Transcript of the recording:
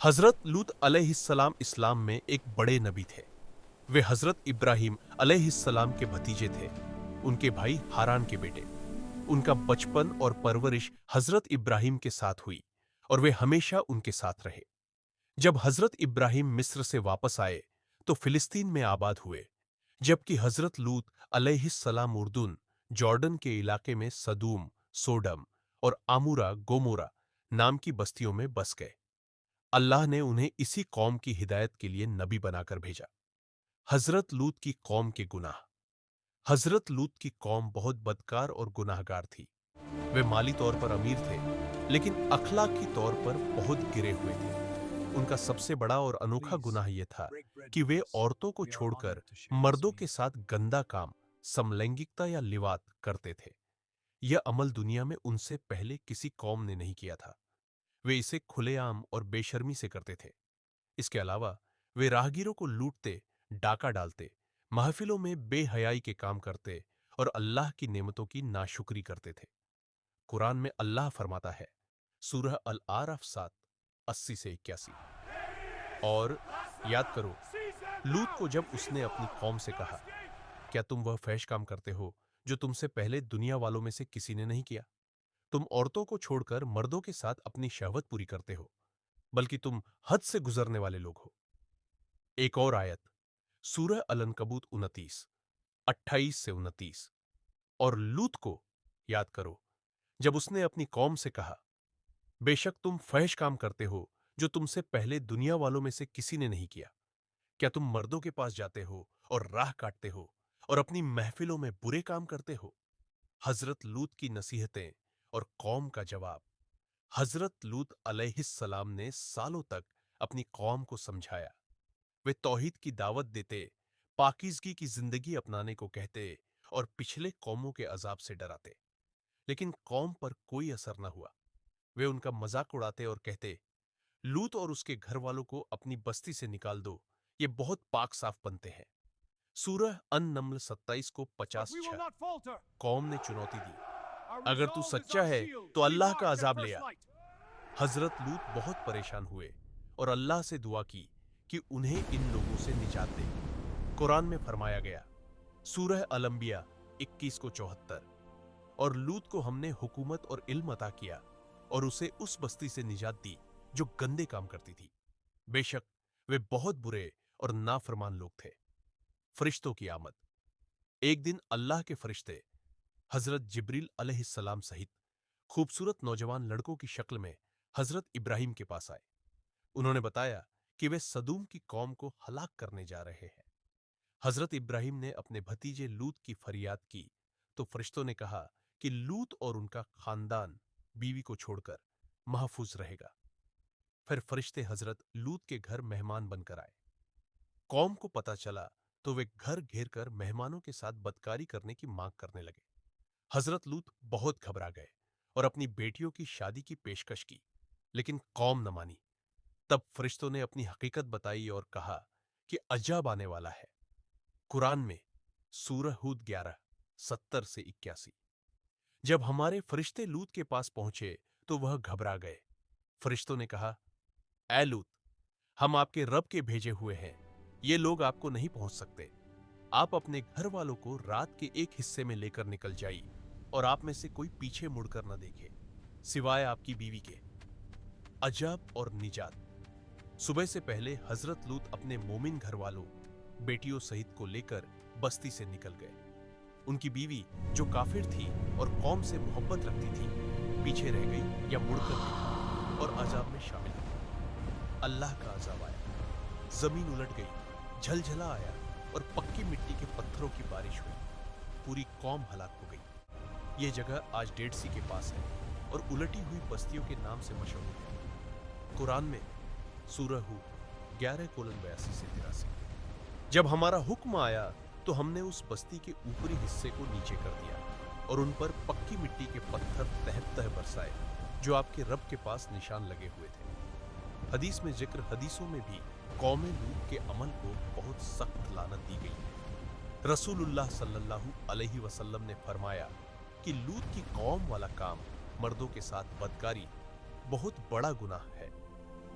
حضرت لوط علیہ السلام اسلام میں ایک بڑے نبی تھے۔ وہ حضرت ابراہیم علیہ السلام کے بھتیجے تھے، ان کے بھائی ہاران کے بیٹے۔ ان کا بچپن اور پرورش حضرت ابراہیم کے ساتھ ہوئی اور وہ ہمیشہ ان کے ساتھ رہے۔ جب حضرت ابراہیم مصر سے واپس آئے تو فلسطین میں آباد ہوئے، جبکہ حضرت لوط علیہ السلام اردن، جارڈن کے علاقے میں سدوم، سوڈم اور آمورا گومورا نام کی بستیوں میں بس گئے۔ اللہ نے انہیں اسی قوم کی ہدایت کے لیے نبی بنا کر بھیجا۔ حضرت لوط کی قوم کے گناہ۔ حضرت لوط کی قوم بہت بدکار اور گناہ گار تھی۔ وہ مالی طور پر امیر تھے، لیکن اخلاقی طور پر بہت گرے ہوئے تھے۔ ان کا سب سے بڑا اور انوکھا گناہ یہ تھا کہ وہ عورتوں کو چھوڑ کر مردوں کے ساتھ گندا کام، سملینگکتا یا لیوات کرتے تھے۔ یہ عمل دنیا میں ان سے پہلے کسی قوم نے نہیں کیا تھا۔ وہ اسے کھلے عام اور بے شرمی سے کرتے تھے۔ اس کے علاوہ وہ راہگیروں کو لوٹتے، ڈاکہ ڈالتے، محفلوں میں بے حیائی کے کام کرتے اور اللہ کی نعمتوں کی ناشکری کرتے تھے۔ قرآن میں اللہ فرماتا ہے، سورہ الاعراف 7:80 سے 81، اور یاد کرو لوط کو جب اس نے اپنی قوم سے کہا، کیا تم وہ فحش کام کرتے ہو جو تم سے پہلے دنیا والوں میں سے کسی نے نہیں کیا؟ تم عورتوں کو چھوڑ کر مردوں کے ساتھ اپنی شہوت پوری کرتے ہو، بلکہ تم حد سے گزرنے والے لوگ ہو۔ ایک اور آیت، سورہ العنکبوت 29:28 سے 29، اور لوط کو یاد کرو جب اس نے اپنی قوم سے کہا، بے شک تم فحش کام کرتے ہو جو تم سے پہلے دنیا والوں میں سے کسی نے نہیں کیا۔ کیا تم مردوں کے پاس جاتے ہو اور راہ کاٹتے ہو اور اپنی محفلوں میں برے کام کرتے ہو؟ حضرت لوط کی نصیحتیں اور قوم کا جواب۔ حضرت لوط علیہ السلام نے سالوں تک اپنی قوم کو سمجھایا۔ وہ توحید کی دعوت دیتے، پاکیزگی کی زندگی اپنانے کو کہتے اور پچھلے قوموں کے عذاب سے ڈراتے، لیکن قوم پر کوئی اثر نہ ہوا۔ وہ ان کا مذاق اڑاتے اور کہتے، لوط اور اس کے گھر والوں کو اپنی بستی سے نکال دو، یہ بہت پاک صاف بنتے ہیں۔ سورہ ان-نمل 27:50-6۔ قوم نے چنوتی دی، اگر تو سچا ہے تو اللہ کا عذاب لے آ۔ حضرت لوط بہت پریشان ہوئے اور اللہ سے دعا کی کہ انہیں ان لوگوں سے نجات دے۔ قرآن میں فرمایا گیا، سورہ الانبیاء 21:74، اور لوط کو ہم نے حکومت اور علم عطا کیا اور اسے اس بستی سے نجات دی جو گندے کام کرتی تھی، بے شک وہ بہت برے اور نافرمان لوگ تھے۔ فرشتوں کی آمد۔ ایک دن اللہ کے فرشتے حضرت جبریل علیہ السلام سہت خوبصورت نوجوان لڑکوں کی شکل میں حضرت ابراہیم کے پاس آئے۔ انہوں نے بتایا کہ وہ سدوم کی قوم کو ہلاک کرنے جا رہے ہیں۔ حضرت ابراہیم نے اپنے بھتیجے لوط کی فریاد کی تو فرشتوں نے کہا کہ لوط اور ان کا خاندان بیوی کو چھوڑ کر محفوظ رہے گا۔ پھر فرشتے حضرت لوط کے گھر مہمان بن کر آئے۔ قوم کو پتہ چلا تو وہ گھر گھیر کر مہمانوں کے ساتھ بدکاری کرنے کی مانگ کرنے لگے۔ حضرت لوط بہت گھبرا گئے اور اپنی بیٹیوں کی شادی کی پیشکش کی، لیکن قوم نہ مانی۔ تب فرشتوں نے اپنی حقیقت بتائی اور کہا کہ عذاب آنے والا ہے۔ قرآن میں سورہ ہود 11:70 سے 81۔ جب ہمارے فرشتے لوط کے پاس پہنچے تو وہ گھبرا گئے۔ فرشتوں نے کہا، اے لوط، ہم آپ کے رب کے بھیجے ہوئے ہیں، یہ لوگ آپ کو نہیں پہنچ سکتے۔ آپ اپنے گھر والوں کو رات کے ایک حصے میں لے کر نکل جائیے اور آپ میں سے کوئی پیچھے مڑ کر نہ دیکھے سوائے آپ کی بیوی کے۔ عذاب اور نجات۔ صبح سے پہلے حضرت لوط اپنے مومن گھر والوں، بیٹیوں سہت کو لے کر بستی سے نکل گئے۔ ان کی بیوی جو کافر تھی اور قوم سے محبت رکھتی تھی، پیچھے رہ گئی یا مڑ کر دیکھا اور عذاب میں شامل ہوئی۔ اللہ کا عذاب آیا، زمین الٹ گئی، جھلجھلا آیا اور پکی مٹی کے پتھروں کی بارش ہوئی، پوری قوم ہلاک ہو گئی۔ یہ جگہ آج ڈیڈ سی کے پاس ہے اور الٹی ہوئی بستیوں کے نام سے مشہور ہے۔ قرآن میں سورہ ہود 11:82 سے 83۔ جب ہمارا حکم آیا تو ہم نے اس بستی کے اوپری حصے کو نیچے کر دیا اور ان پر پکی مٹی کے پتھر تہ تہ برسائے جو آپ کے رب کے پاس نشان لگے ہوئے تھے۔ حدیث میں ذکر حدیثوں میں بھی قوم لوط کے عمل کو بہت سخت لعنت دی گئی ہے۔ رسول اللہ صلی اللہ علیہ وسلم نے فرمایا کہ لوط کی قوم والا کام، مردوں کے ساتھ بدکاری، بہت بڑا گناہ ہے۔